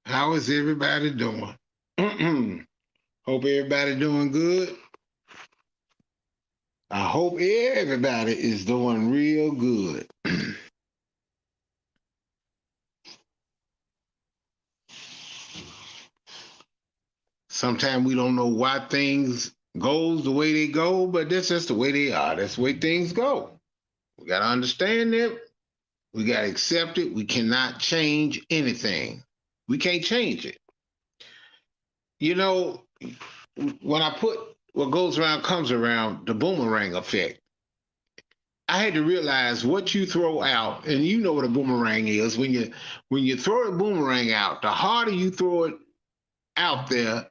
How is everybody doing? Hope everybody doing good. I hope everybody is doing real good. Sometimes we don't know why things goes the way they go, but that's just the way they are. That's the way things go. We gotta understand it. We gotta accept it. We cannot change anything. We can't change it. You know, when I put what goes around comes around, the boomerang effect. I had to realize what you throw out, and you know what a boomerang is. When you throw a boomerang out, the harder you throw it out there,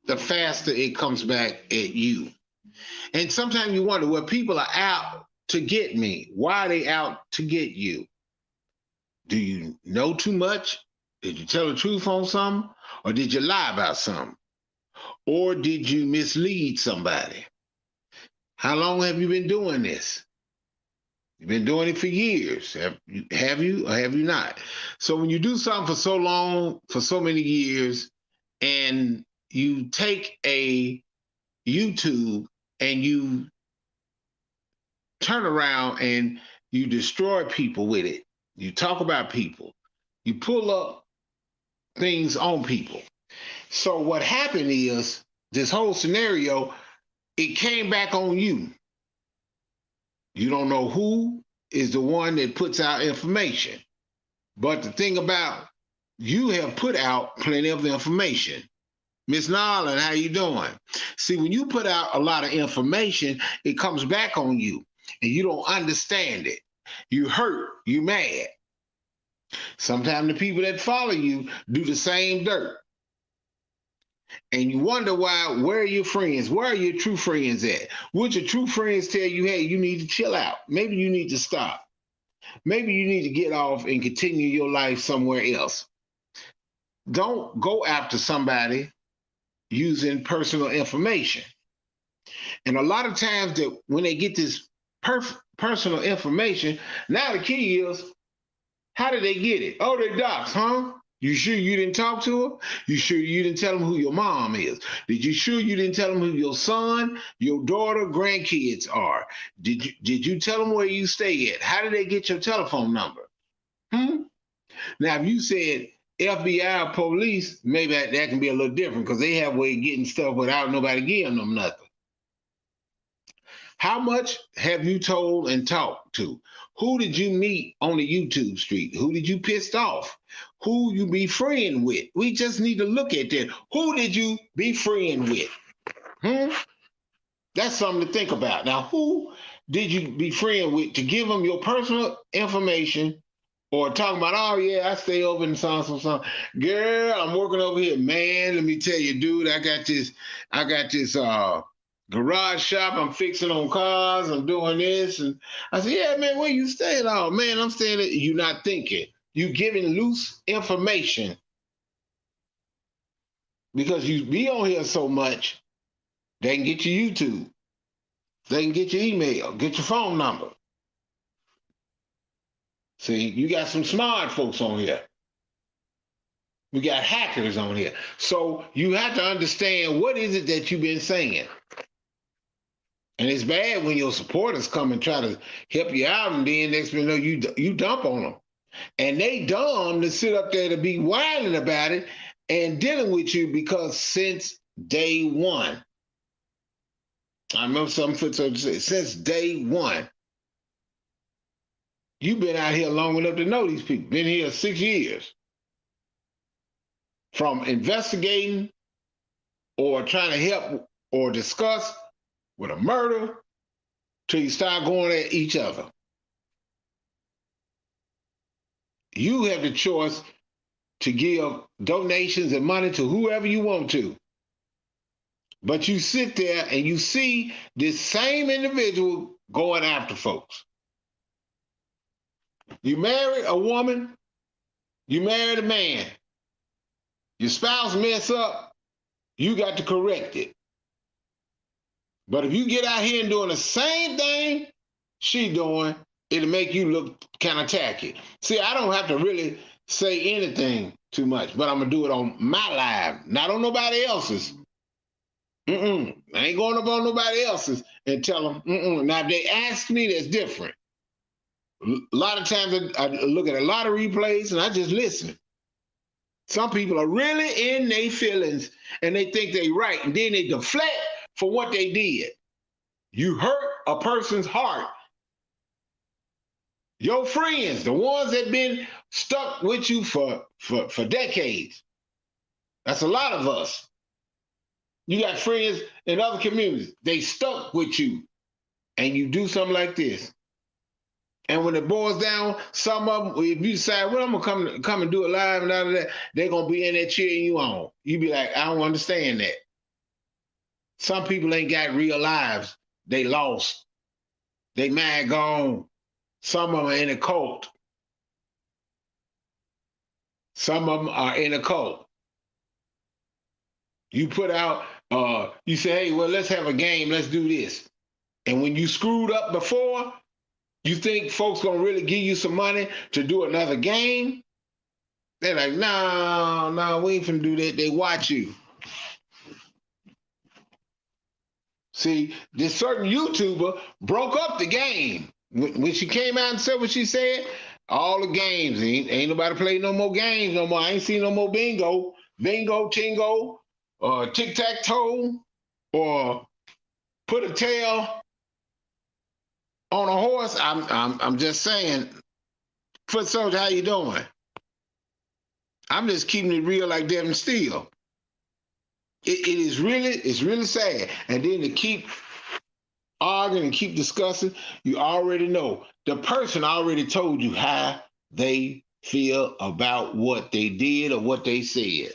the faster it comes back at you. And sometimes you wonder, well, people are out to get me. Why are they out to get you? Do you know too much? Did you tell the truth on something? Or did you lie about something? Or did you mislead somebody? How long have you been doing this? You've been doing it for years. Have you or have you not? So when you do something for so long, for so many years, and you take a YouTube and you turn around and you destroy people with it, you talk about people, you pull up things on people. So what happened is this whole scenario, it came back on you. You don't know who is the one that puts out information. But the thing about you have put out plenty of information. Miss Nolan, how you doing? See, when you put out a lot of information, it comes back on you and you don't understand it. You hurt, you mad. Sometimes the people that follow you do the same dirt. And you wonder why, where are your friends? Where are your true friends at? Would your true friends tell you, hey, you need to chill out? Maybe you need to stop. Maybe you need to get off and continue your life somewhere else. Don't go after somebody using personal information. And a lot of times that when they get this personal information, now the key is, how did they get it? Oh, they docs, huh? You sure you didn't talk to her? You sure you didn't tell them who your mom is? Did you sure you didn't tell them who your son, your daughter, grandkids are? Did you tell them where you stay at? How did they get your telephone number? Now, if you said FBI or police, maybe that can be a little different because they have a way of getting stuff without nobody giving them nothing. How much have you told and talked to? Who did you meet on the YouTube street? Who did you piss off? Who you be friend with? We just need to look at that. Who did you be friend with? That's something to think about. Now, who did you be friend with to give them your personal information or talking about, oh yeah, I stay over in some. Girl, I'm working over here. Man, let me tell you, dude, I got this garage shop. I'm fixing on cars. I'm doing this. And I said, yeah, man, where you staying? Oh, man, I'm staying at, you not thinking. You giving loose information because you be on here so much, they can get your YouTube. They can get your email, get your phone number. See, you got some smart folks on here. We got hackers on here. So you have to understand what is it that you've been saying. And it's bad when your supporters come and try to help you out, and then next thing you know, you dump on them. And they dumb to sit up there to be whining about it and dealing with you because since day one, I remember some footnotes say, since day one, you've been out here long enough to know these people. Been here 6 years. From investigating or trying to help or discuss with a murder till you start going at each other. You have the choice to give donations and money to whoever you want to. But you sit there and you see this same individual going after folks. You marry a woman, you married a man. Your spouse mess up, you got to correct it. But if you get out here and doing the same thing she doing, it'll make you look kind of tacky. See, I don't have to really say anything too much, but I'm gonna do it on my live, not on nobody else's. I ain't going up on nobody else's and tell them. Now, if they ask me, that's different. A lot of times I look at a lot of replays and I just listen. Some people are really in their feelings and they think they right, and then they deflect for what they did. You hurt a person's heart. Your friends, the ones that been stuck with you for decades. That's a lot of us. You got friends in other communities. They stuck with you, and you do something like this. And when it boils down, some of them, if you decide, well, I'm gonna come and do it live and all of that, they're gonna be in there cheering you on. You be like, I don't understand that. Some people ain't got real lives. They lost. They mind gone. Some of them are in a cult. Some of them are in a cult. You put out, you say, hey, well, let's have a game. Let's do this. And when you screwed up before, you think folks gonna really give you some money to do another game? They're like, no, we ain't finna do that. They watch you. See, this certain YouTuber broke up the game. When she came out and said what she said, all the games, ain't nobody play no more games no more. I ain't seen no more bingo, tingo, or tic-tac-toe, or put a tail on a horse. I'm just saying, Foot Soldier, how you doing? I'm just keeping it real like Devin Steele. It's really sad. And then to keep arguing and keep discussing, you already know. The person already told you how they feel about what they did or what they said.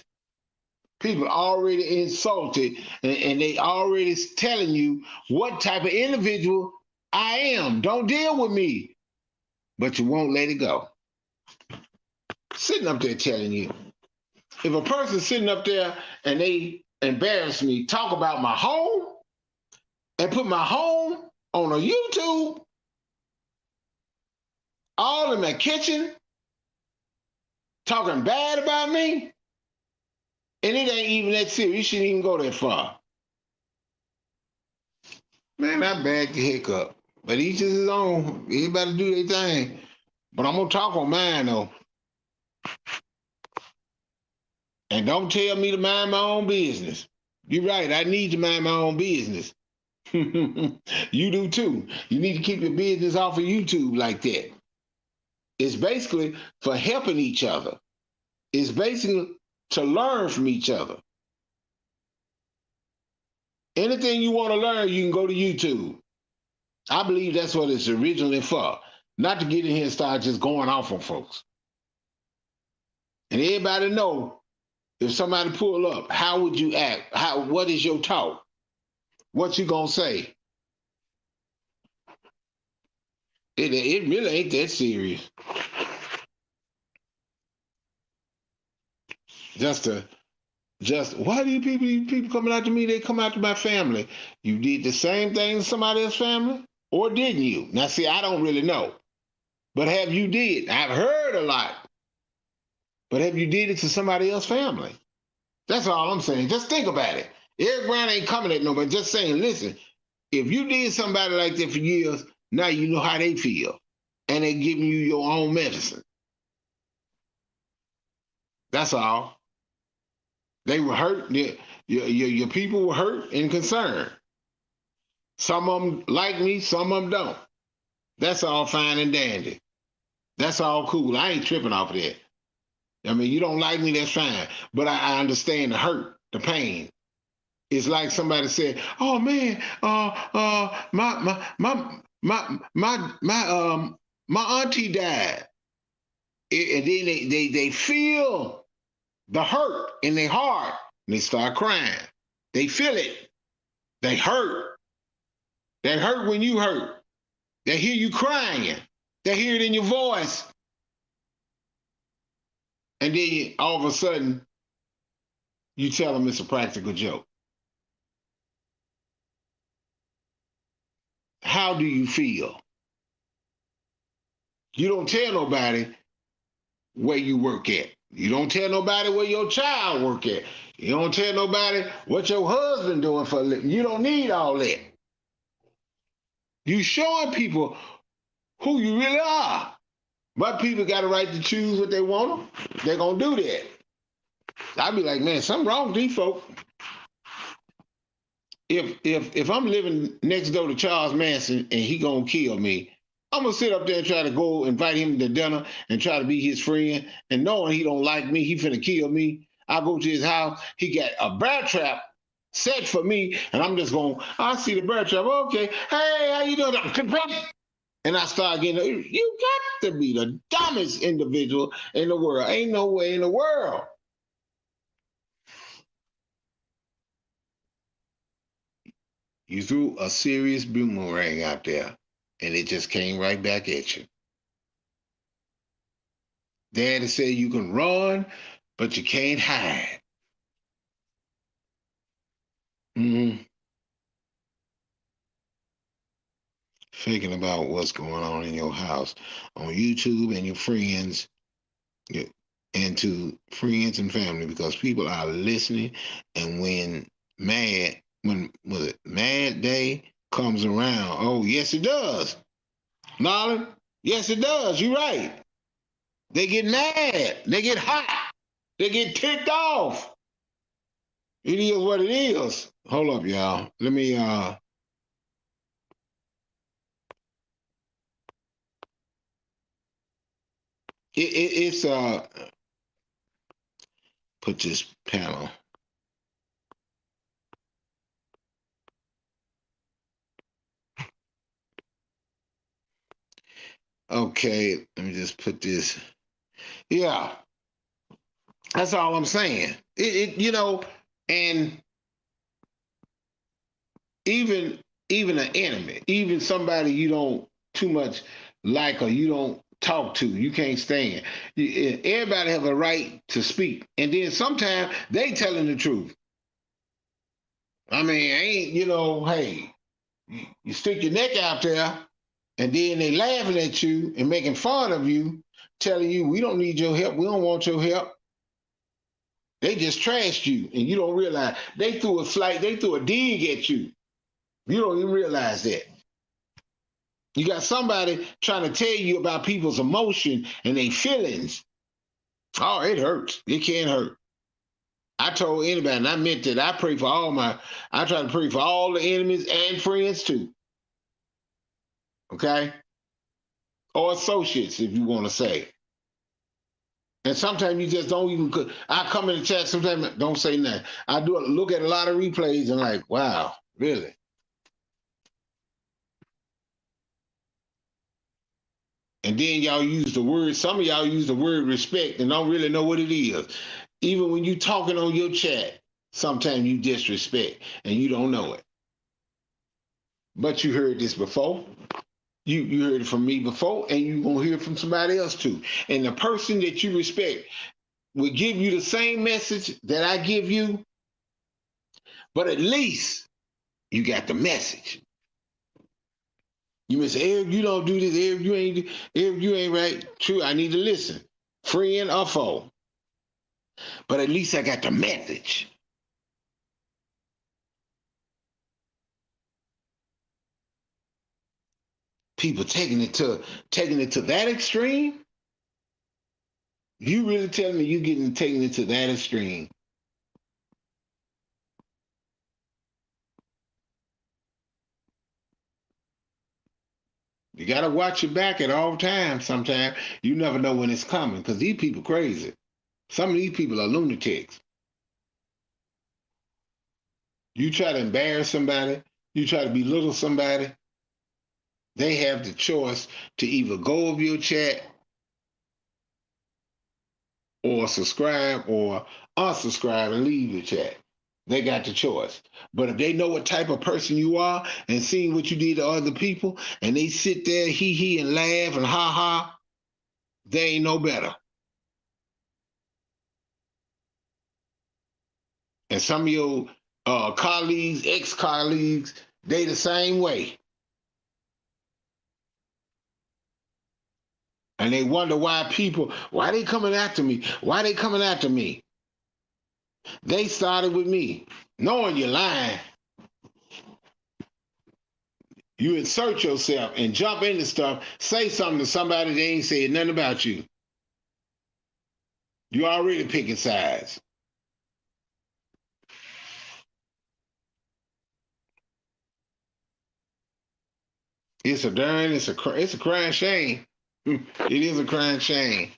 People already insulted and they already telling you what type of individual I am. Don't deal with me. But you won't let it go. Sitting up there telling you. If a person's sitting up there and they embarrass me, talk about my home, and put my home on a YouTube, all in my kitchen, talking bad about me, and it ain't even that serious. You shouldn't even go that far. Man, I bagged the hiccup. But each is his own. Everybody do their thing. But I'm going to talk on mine, though. And don't tell me to mind my own business. You're right. I need to mind my own business. You do too. You need to keep your business off of YouTube like that. It's basically for helping each other. It's basically to learn from each other. Anything you want to learn, you can go to YouTube. I believe that's what it's originally for. Not to get in here and start just going off on folks. And everybody know, if somebody pull up, how would you act? What is your talk? What you gonna say? It really ain't that serious. Why do you people coming out to me? They come out to my family. You did the same thing to somebody else's family, or didn't you? Now, see, I don't really know, but have you did? I've heard a lot, but have you did it to somebody else's family? That's all I'm saying. Just think about it. Eric Brown ain't coming at nobody. Just saying, listen, if you did somebody like that for years, now you know how they feel, and they giving you your own medicine. That's all. They were hurt. Your people were hurt and concerned. Some of them like me, some of them don't. That's all fine and dandy. That's all cool. I ain't tripping off of that. I mean, you don't like me, that's fine. But I understand the hurt, the pain. It's like somebody said, "Oh man, my auntie died," and then they feel the hurt in their heart, and they start crying. They feel it. They hurt. They hurt when you hurt. They hear you crying. They hear it in your voice. And then all of a sudden, you tell them it's a practical joke. How do you feel? You don't tell nobody where you work at. You don't tell nobody where your child work at. You don't tell nobody what your husband doing for a living. You don't need all that. You showing people who you really are. But people got a right to choose what they want. They're gonna do that. I be like, man, something wrong with these folks. If I'm living next door to Charles Manson and he gonna kill me, I'm gonna sit up there and try to go invite him to dinner and try to be his friend. And knowing he don't like me, he finna kill me. I go to his house, he got a bear trap set for me, and I'm just going, I see the bear trap. Okay, hey, how you doing? And I start getting, you got to be the dumbest individual in the world. Ain't no way in the world. You threw a serious boomerang out there, and it just came right back at you. Daddy said you can run, but you can't hide. Mm-hmm. Thinking about what's going on in your house on YouTube and your friends, and to friends and family, because people are listening. And when was it Mad Day comes around, oh yes it does, Marlon. Yes it does. You're right. They get mad. They get hot. They get ticked off. It is what it is. Hold up, y'all. Let me it's put this panel. Okay, let me just put this. Yeah, that's all I'm saying. And even an enemy, even somebody you don't too much like or you don't talk to, you can't stand. Everybody have a right to speak, and then sometimes they telling the truth. I mean, ain't hey, you stick your neck out there, and then they laughing at you and making fun of you, telling you we don't need your help, we don't want your help. They just trashed you, and you don't realize they threw a dig at you. You don't even realize that. You got somebody trying to tell you about people's emotion and their feelings. Oh, it hurts. It can't hurt. I told anybody, and I meant that. I try to pray for all the enemies and friends too. Okay? Or associates, if you want to say. And sometimes you just don't even. I come in the chat. Sometimes don't say nothing. I do look at a lot of replays and like, wow, really. And then y'all use the word. Some of y'all use the word respect and don't really know what it is. Even when you talking on your chat, sometimes you disrespect and you don't know it. But you heard this before. You heard it from me before, and you're gonna hear it from somebody else too. And the person that you respect will give you the same message that I give you, but at least you got the message. You may say, Eric, you don't do this. Eric, you ain't right. True, I need to listen, friend or foe. But at least I got the message. People taking it to that extreme. You really telling me you getting taking it to that extreme? You gotta watch your back at all times. Sometimes you never know when it's coming because these people crazy. Some of these people are lunatics. You try to embarrass somebody, you try to belittle somebody, they have the choice to either go over your chat or subscribe or unsubscribe and leave your chat. They got the choice. But if they know what type of person you are and seeing what you did to other people, and they sit there hee and laugh and ha ha, they ain't no better. And some of your colleagues, ex-colleagues, they the same way. And they wonder why they coming after me? Why they coming after me? They started with me. Knowing you're lying, you insert yourself and jump into stuff, say something to somebody they ain't said nothing about you. You already picking sides. It's a crying shame. It is a crying shame.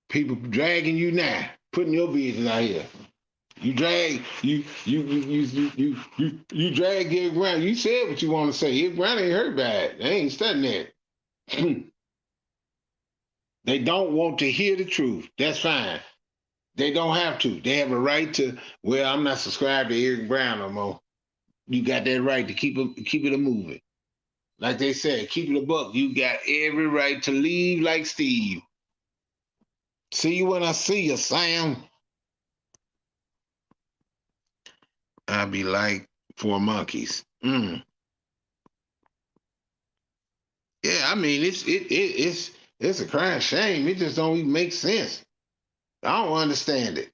People dragging you now, putting your business out here. You drag you drag Eric Brown. You said what you want to say. Eric Brown ain't hurt by it. They ain't studying that. They don't want to hear the truth. That's fine. They don't have to. They have a right to. Well, I'm not subscribed to Eric Brown no more. You got that right to keep it a moving. Like they said, keep it a buck. You got every right to leave like Steve. See you when I see you, Sam. I'll be like 4 monkeys. Yeah, I mean it's a crying shame. It just don't even make sense. I don't understand it.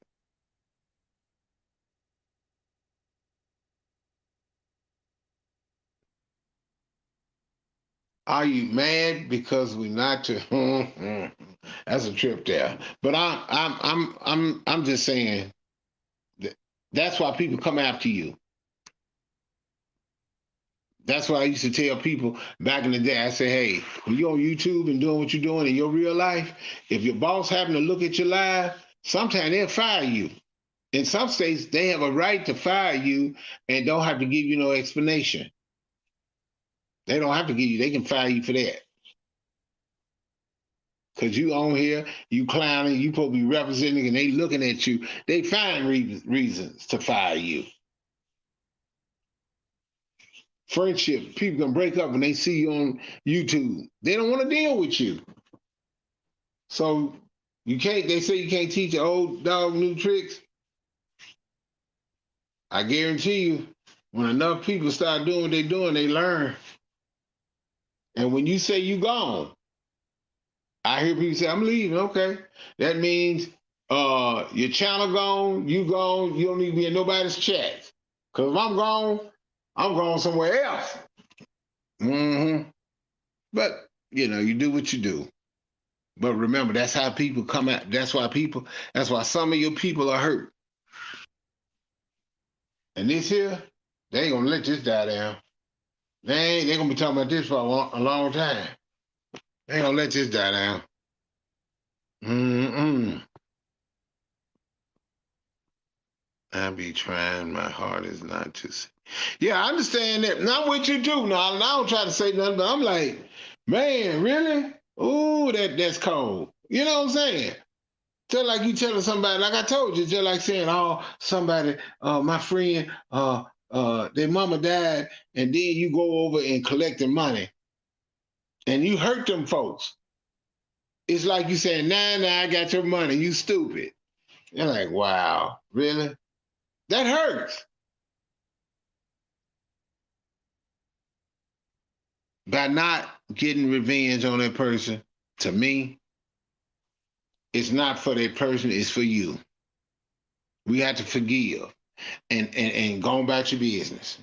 Are you mad because we not to? That's a trip there. But I'm just saying that that's why people come after you. That's why I used to tell people back in the day. I say, hey, when you're on YouTube and doing what you're doing in your real life, if your boss happen to look at your live, sometimes they'll fire you. In some states, they have a right to fire you and don't have to give you no explanation. They don't have to give you. They can fire you for that. Cause you on here, you clowning, you supposed to be representing, and they looking at you. They find reasons to fire you. Friendship, people can break up when they see you on YouTube. They don't want to deal with you. So you can't. They say you can't teach an old dog new tricks. I guarantee you, when enough people start doing what they're doing, they learn. And when you say you gone, I hear people say, I'm leaving. Okay. That means your channel gone, you don't need to be in nobody's chat. Because if I'm gone somewhere else. Mm-hmm. But, you do what you do. But remember, that's how people come out. That's why some of your people are hurt. And this here, they ain't gonna let this die down. They gonna be talking about this for a long time. They ain't gonna let this die down. Mm-mm. I be trying my hardest not to say. Yeah, I understand that. Not what you do. Now, I don't try to say nothing, but I'm like, man, really? Ooh, that's cold. You know what I'm saying? Just like you telling somebody, like I told you, just like saying, oh, somebody, my friend, their mama died, and then you go over and collect the money, and you hurt them folks. It's like you saying, nah, I got your money, you stupid. You're like, wow, really? That hurts. By not getting revenge on that person, to me, it's not for that person, it's for you. We have to forgive and go about your business.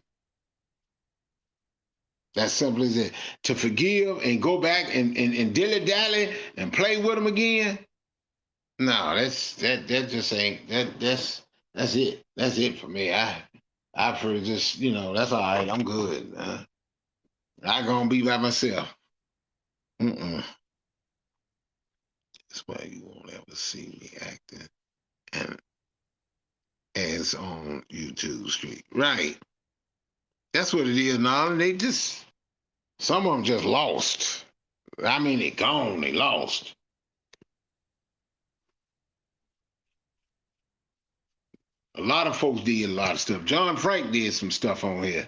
That's simple as it. To forgive and go back and dilly-dally and play with them again, no, that just ain't that's it. That's it for me. I for just, that's all right. I'm good. I gonna be by myself. Mm-mm. That's why you won't ever see me acting and as on YouTube Street. Right. That's what it is now. They just some of them just lost. I mean, they gone. They lost. A lot of folks did a lot of stuff. John Frank did some stuff on here.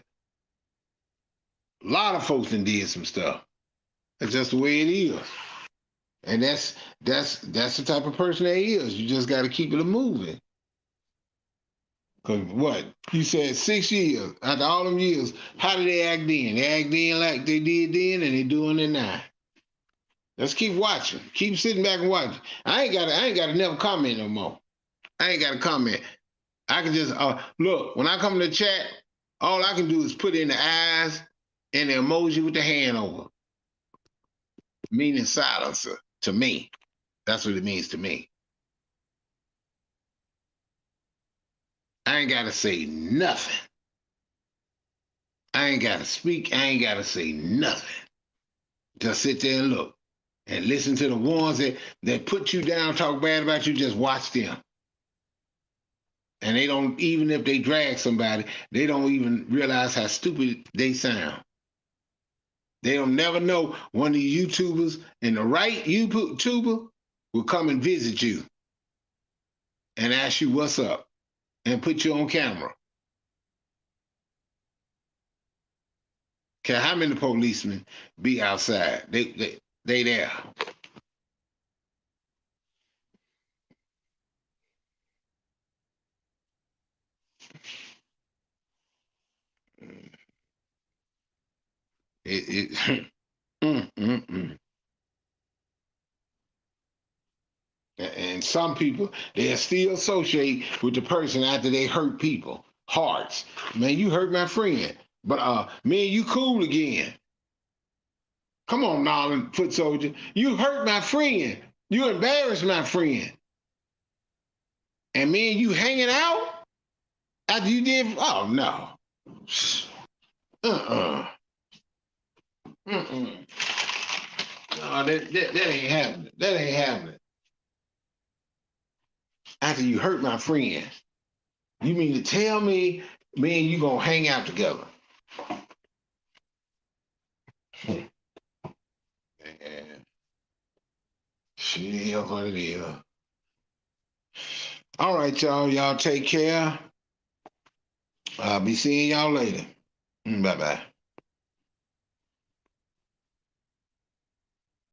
A lot of folks did some stuff. That's just the way it is. And that's the type of person that is. You just got to keep it a moving. Cause what? You said 6 years. After all them years, how did they act then? They act then like they did then, and they doing it now. Let's keep watching. Keep sitting back and watching. I ain't gotta never comment no more. I ain't gotta comment. I can just look, when I come to the chat, all I can do is put in the eyes and the emoji with the hand over. Meaning silencer to me. That's what it means to me. I ain't gotta say nothing. I ain't gotta speak. I ain't gotta say nothing. Just sit there and look. And listen to the ones that put you down, talk bad about you, just watch them. And they don't, even if they drag somebody, they don't even realize how stupid they sound. They don't never know one of the YouTubers and the right YouTuber will come and visit you and ask you what's up and put you on camera. Okay, how many policemen be outside? They there. Mm, mm, mm. And some people, they still associate with the person after they hurt people. Hearts. Man, you hurt my friend. But me and you cool again. Come on, Nolan, foot soldier. You hurt my friend. You embarrassed my friend. And me and you hanging out after you did. Oh, no. Uh-uh. Mm-mm. No, that ain't happening. That ain't happening. After you hurt my friend, you mean to tell me and you gonna hang out together? Man, shit is what it is. All right, y'all. Y'all take care. I'll be seeing y'all later. Bye-bye.